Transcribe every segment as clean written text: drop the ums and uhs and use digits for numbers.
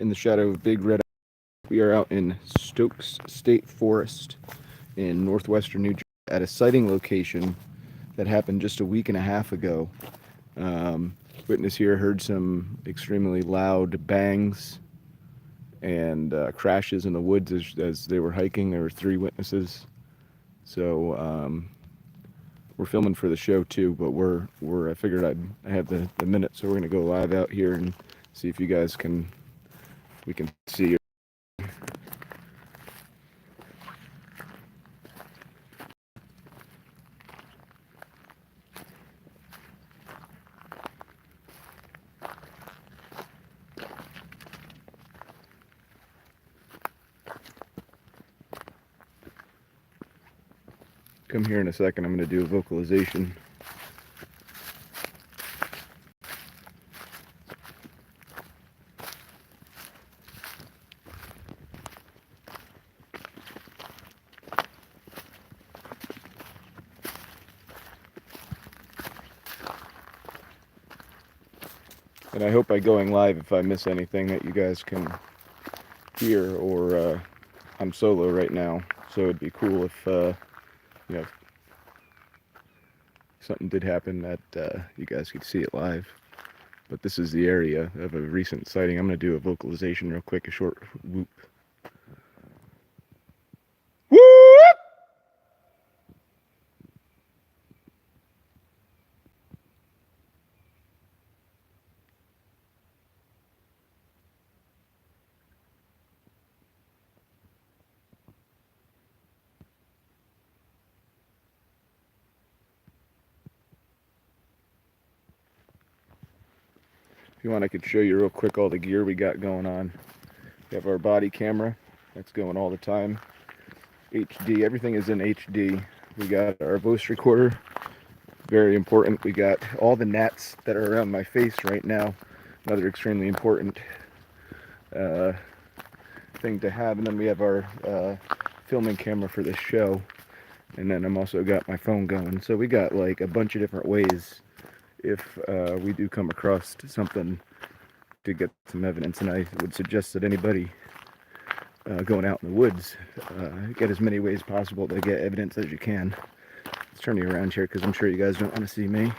in the shadow of Big Red. We are out in Stokes State Forest in northwestern New Jersey at a sighting location that happened just a week and a half ago. Um, Witness here heard some extremely loud bangs and crashes in the woods as they were hiking. There were three witnesses. So we're filming for the show too, but I figured I have the minute, so we're gonna go live out here and see if you guys we can see. Come here in a second. I'm gonna do a vocalization. And I hope by going live, if I miss anything, that you guys can hear. Or I'm solo right now, so it'd be cool if you know something did happen that you guys could see it live. But this is the area of a recent sighting. I'm gonna do a vocalization real quick, a short whoop. Whoop! If you want, I could show you real quick all the gear we got going on. We have our body camera that's going all the time. HD, everything is in HD. We got our voice recorder, very important. We got all the gnats that are around my face right now, another extremely important thing to have. And then we have our filming camera for this show. And then I'm also got my phone going. So we got like a bunch of different ways if we do come across something to get some evidence. And I would suggest that anybody going out in the woods get as many ways possible to get evidence as you can. Let's turn you around here because I'm sure you guys don't want to see me.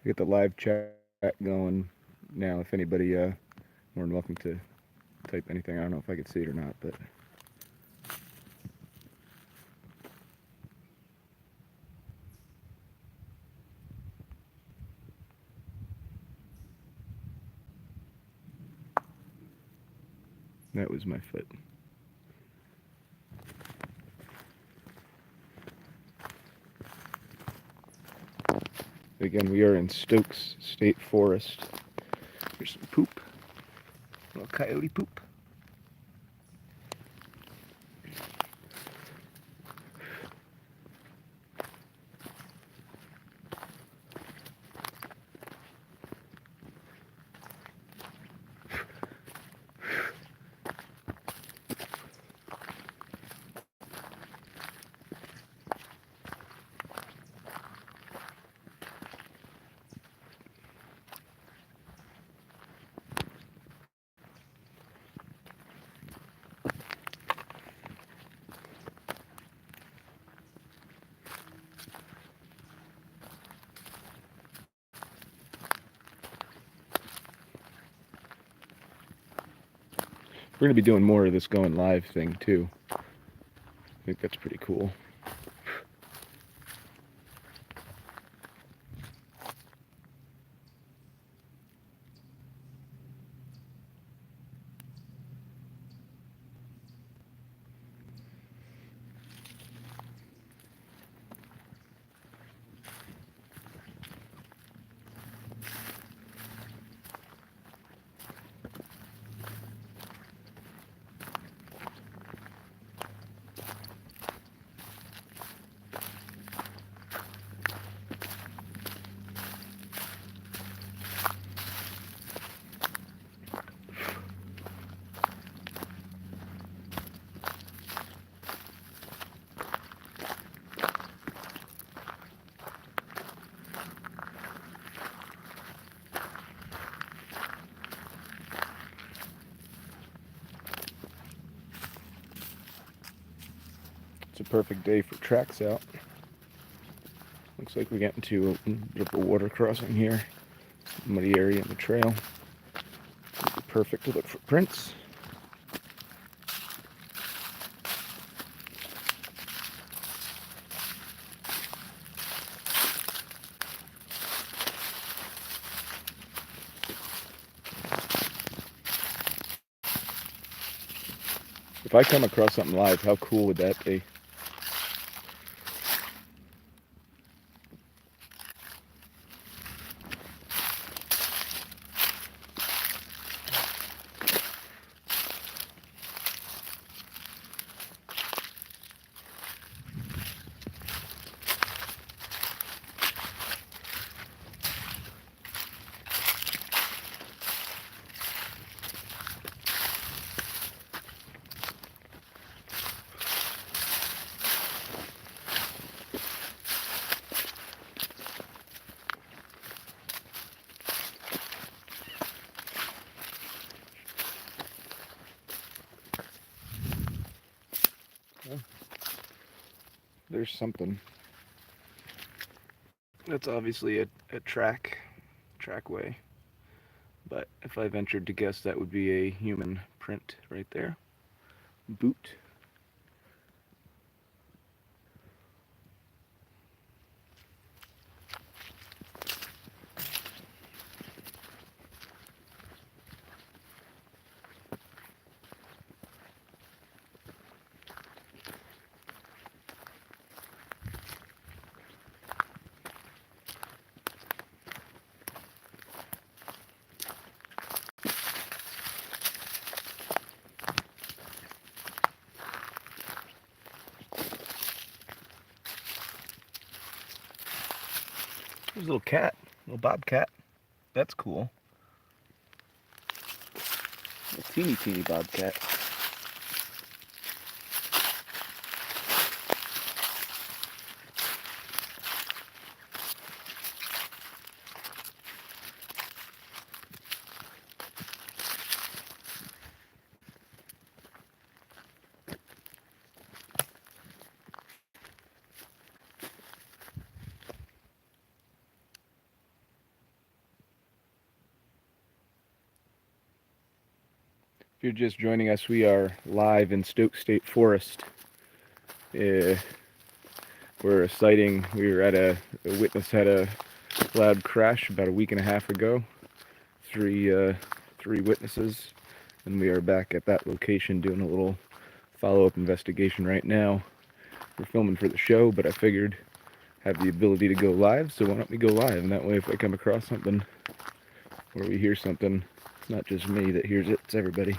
Get the live chat going now. If anybody more than welcome to type anything. I don't know if I could see it or not, but that was my foot. Again, we are in Stokes State Forest. Here's some poop. A little coyote poop. We're going to be doing more of this going live thing too. I think that's pretty cool. a perfect day for tracks out. Looks like we get into a bit of a water crossing here. Muddy area in the trail. Perfect to look for prints. If I come across something live, how cool would that be? There's something. That's obviously a trackway. But if I ventured to guess, that would be a human print right there. Boot. There's a little cat, little bobcat. That's cool. A teeny bobcat. If you're just joining us, we are live in Stokes State Forest. We're a sighting. We were at a witness had a loud crash about a week and a half ago. Three witnesses, and we are back at that location doing a little follow-up investigation right now. We're filming for the show, but I figured have the ability to go live, so why don't we go live? And that way, if I come across something or we hear something, it's not just me that hears it, it's everybody.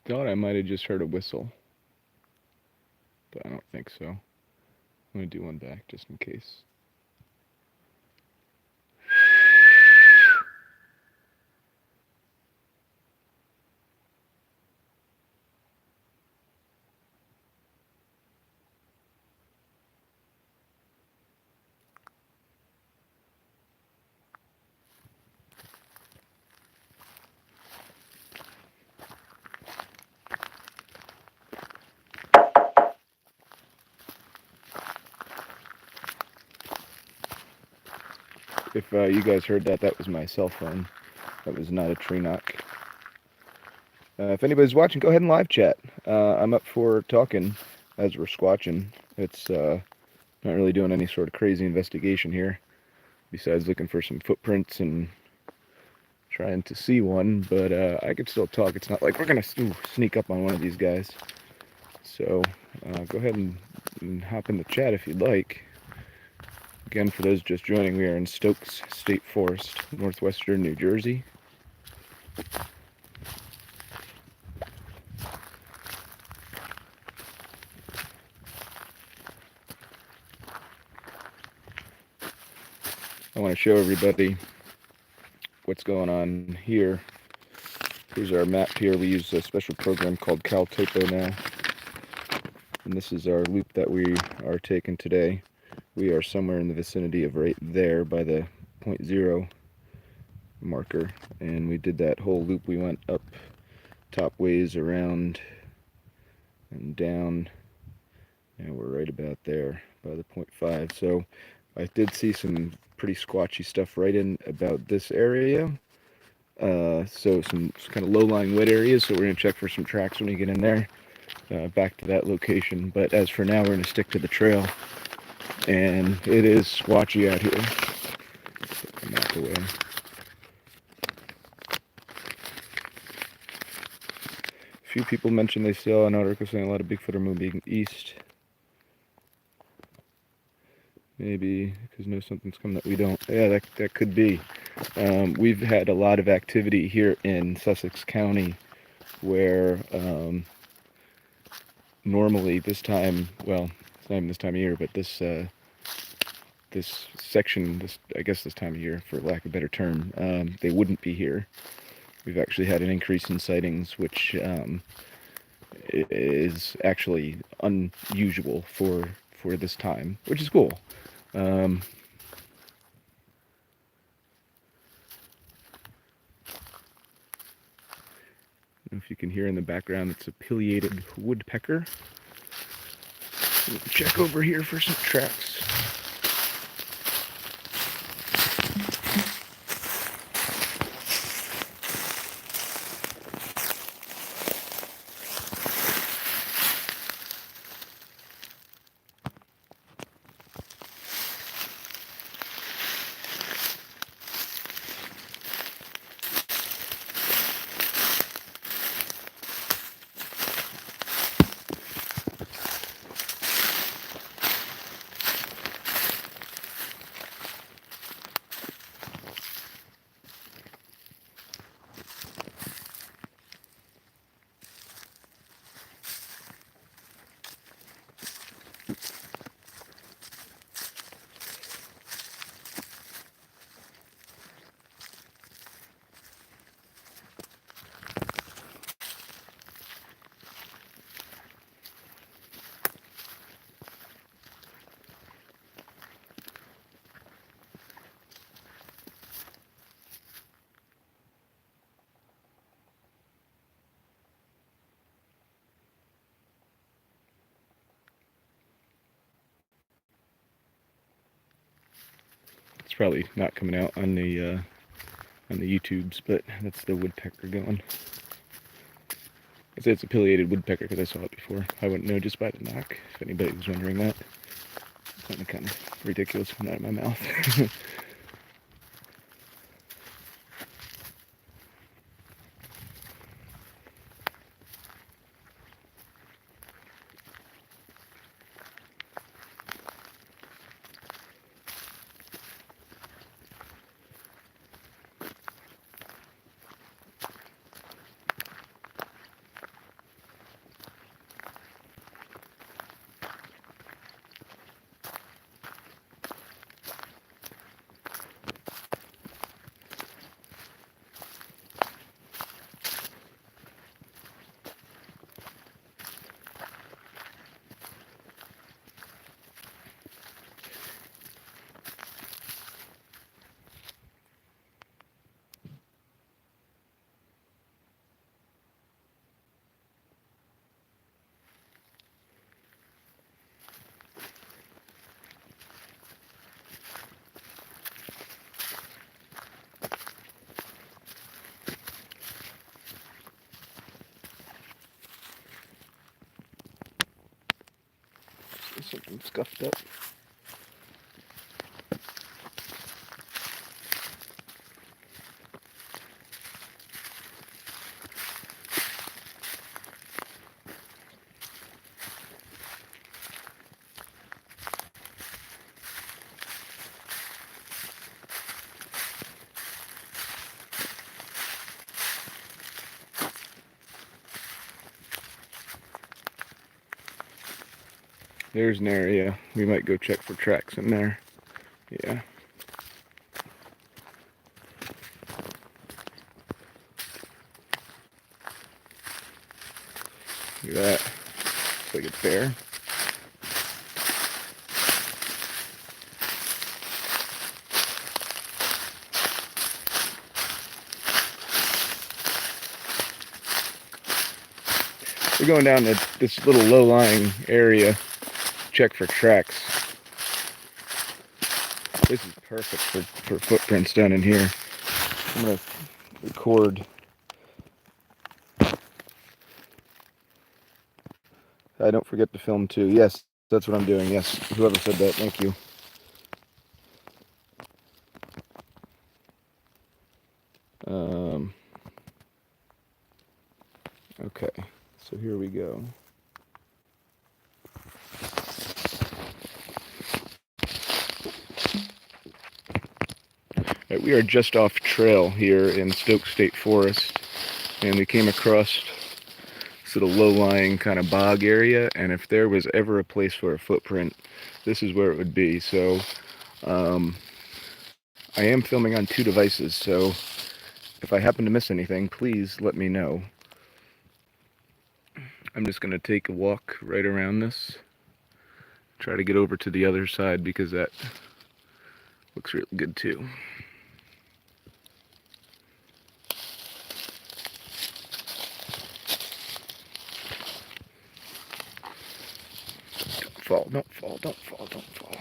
Thought I might have just heard a whistle, but I don't think so. I'm going to do one back just in case. If you guys heard that, that was my cell phone. That was not a tree knock. If anybody's watching, go ahead and live chat. I'm up for talking as we're squatching. It's not really doing any sort of crazy investigation here, besides looking for some footprints and trying to see one, but I could still talk. It's not like we're going to sneak up on one of these guys. So go ahead and hop in the chat if you'd like. Again, for those just joining, we are in Stokes State Forest, northwestern New Jersey. I want to show everybody what's going on here. Here's our map here. We use a special program called CalTopo now. And this is our loop that we are taking today. We are somewhere in the vicinity of right there by the 0.0 marker. And we did that whole loop. We went up top ways, around and down. And we're right about there by the 0.5. So I did see some pretty squatchy stuff right in about this area. So some kind of low-lying wet areas. So we're going to check for some tracks when we get in there. Back to that location. But as for now, we're going to stick to the trail. And it is squatchy out here. Take the map away. A few people mentioned they saw an article saying a lot of Bigfoot are moving east. Maybe because know something's coming that we don't. Yeah, that could be. We've had a lot of activity here in Sussex County where normally this time, well, it's not even this time of year, but this section, I guess this time of year, for lack of a better term, they wouldn't be here. We've actually had an increase in sightings, which is actually unusual for this time, which is cool. If you can hear in the background, it's a pileated woodpecker. We'll check over here for some tracks. It's probably not coming out on the YouTubes, but that's the woodpecker going. I say it's a pileated woodpecker because I saw it before. I wouldn't know just by the knock, if anybody was wondering that. It's kind of ridiculous coming out of my mouth. Something scuffed up. There's an area. We might go check for tracks in there. Yeah. Look at that. Looks like it's bare. We're going down to this little low-lying area to check for tracks. This is perfect for footprints down in here. I'm going to record. Don't forget to film too. Yes, that's what I'm doing. Yes, whoever said that, thank you. Okay, so here we go. Right, we are just off trail here in Stokes State Forest, and we came across this little low-lying kind of bog area, and if there was ever a place for a footprint, this is where it would be. So I am filming on 2 devices, so if I happen to miss anything, please let me know. I'm just going to take a walk right around this, try to get over to the other side because that looks really good too. Don't fall, don't fall, don't fall, don't fall.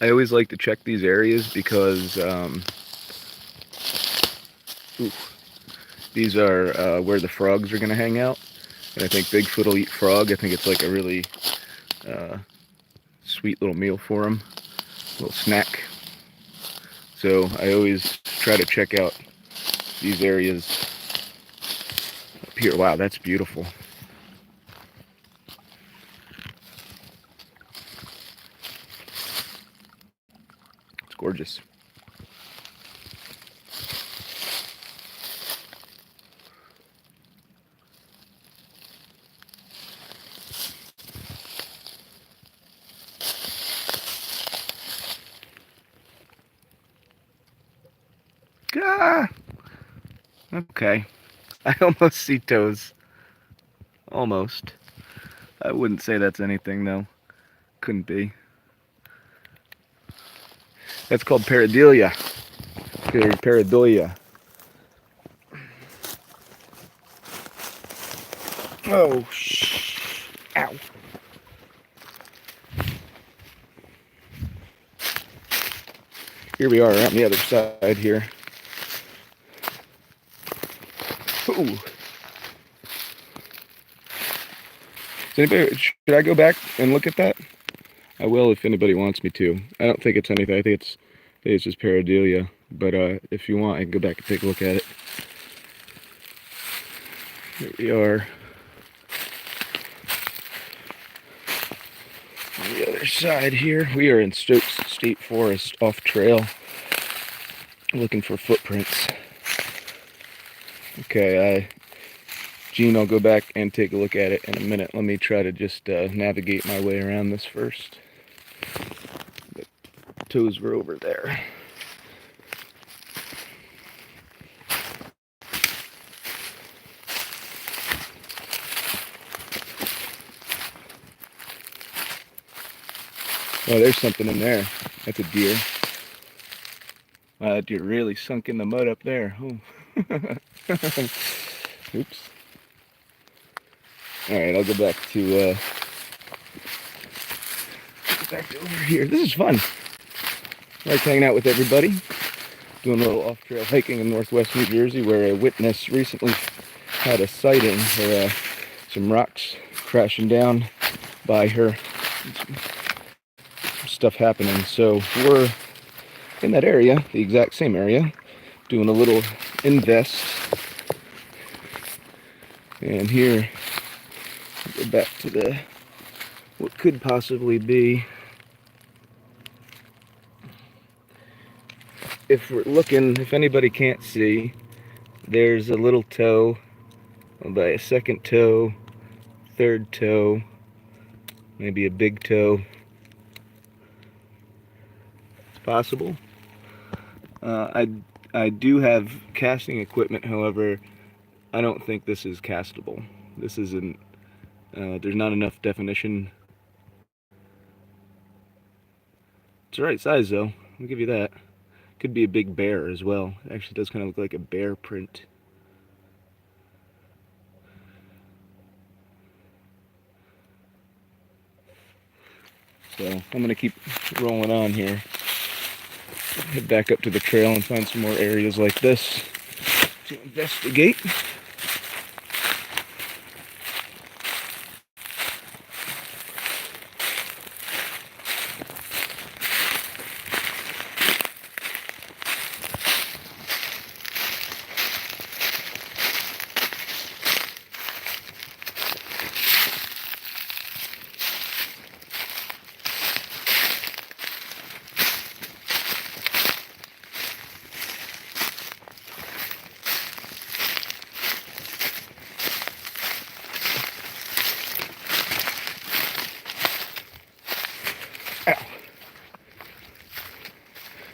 I always like to check these areas because these are where the frogs are going to hang out. And I think Bigfoot will eat frog. I think it's like a really sweet little meal for them, a little snack. So I always try to check out these areas up here. Wow, that's beautiful. It's gorgeous. Ah! Okay. I almost see toes. Almost. I wouldn't say that's anything, though. Couldn't be. That's called pareidolia. Pareidolia. Oh, ow. Here we are on the other side here. Ooh. Should I go back and look at that? I will if anybody wants me to. I don't think it's anything. I think it's just pareidolia. But if you want, I can go back and take a look at it. Here we are. On the other side here, we are in Stokes State Forest, off trail, looking for footprints. Okay, Gene, I'll go back and take a look at it in a minute. Let me try to just navigate my way around this first. The toes were over there. Oh, there's something in there. That's a deer. Wow, that deer really sunk in the mud up there. Oh. Oops. Alright, I'll go back to over here. This is fun. I like hanging out with everybody. Doing a little off-trail hiking in northwest New Jersey where a witness recently had a sighting where some rocks crashing down by her. Some stuff happening. So we're in that area, the exact same area, doing a little invest. And here, go back to what could possibly be, if we're looking, if anybody can't see, there's a little toe, by a second toe, third toe, maybe a big toe. It's possible. I do have casting equipment, however, I don't think this is castable. This isn't, there's not enough definition. It's the right size though, I'll give you that. Could be a big bear as well. It actually does kind of look like a bear print. So I'm going to keep rolling on here. Head back up to the trail and find some more areas like this to investigate.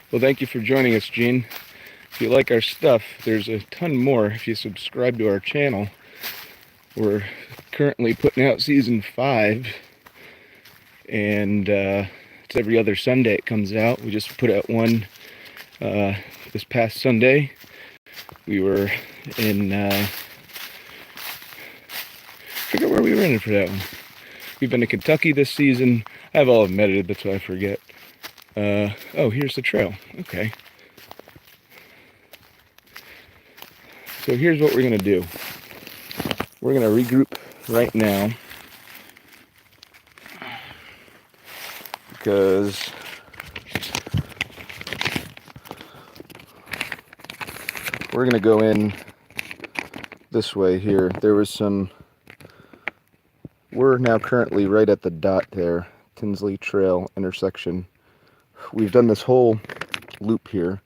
Well, thank you for joining us, Gene. If you like our stuff, there's a ton more if you subscribe to our channel. We're currently putting out season 5, and it's every other Sunday it comes out. We just put out one this past Sunday. We were in, I forget where we were in for that one. We've been to Kentucky this season. I have all of them edited, that's why I forget. Oh, here's the trail. Okay. So here's what we're going to do. We're going to regroup right now because we're going to go in this way here. There was some, we're now currently right at the dot there, Tinsley Trail intersection. We've done this whole loop here,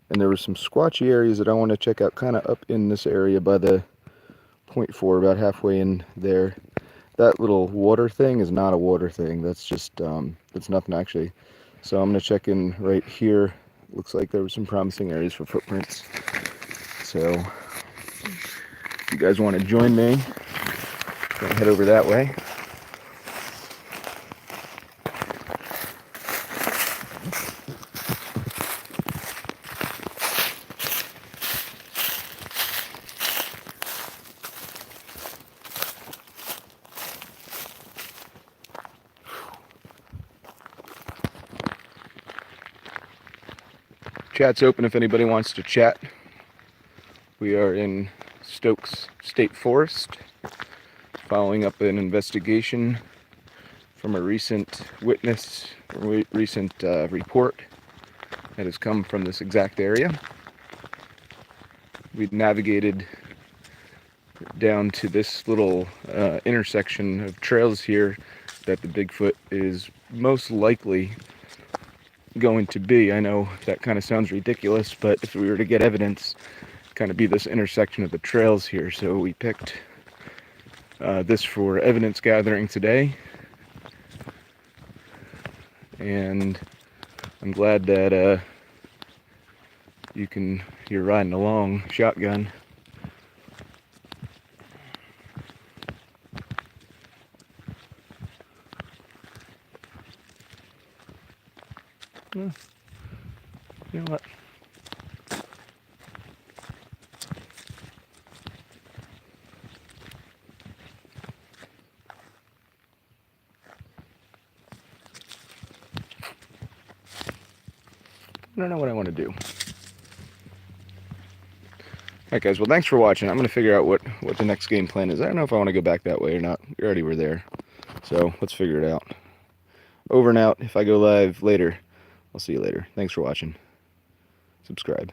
and there were some squatchy areas that I want to check out kind of up in this area by the 0.4, about halfway in there. That little water thing is not a water thing. That's just, that's nothing actually. So I'm going to check in right here. Looks like there were some promising areas for footprints. So if you guys want to join me, head over that way. Chat's open if anybody wants to chat. We are in Stokes State Forest, following up an investigation from a recent witness, recent report that has come from this exact area. We navigated down to this little intersection of trails here that the Bigfoot is most likely going to be. I know that kind of sounds ridiculous, but if we were to get evidence, kind of be this intersection of the trails here. So we picked this for evidence gathering today, and I'm glad that you're riding along shotgun. You know what? I don't know what I want to do. Alright guys, well thanks for watching. I'm going to figure out what the next game plan is. I don't know if I want to go back that way or not. We already were there. So let's figure it out. Over and out. If I go live later, I'll see you later. Thanks for watching. Subscribe.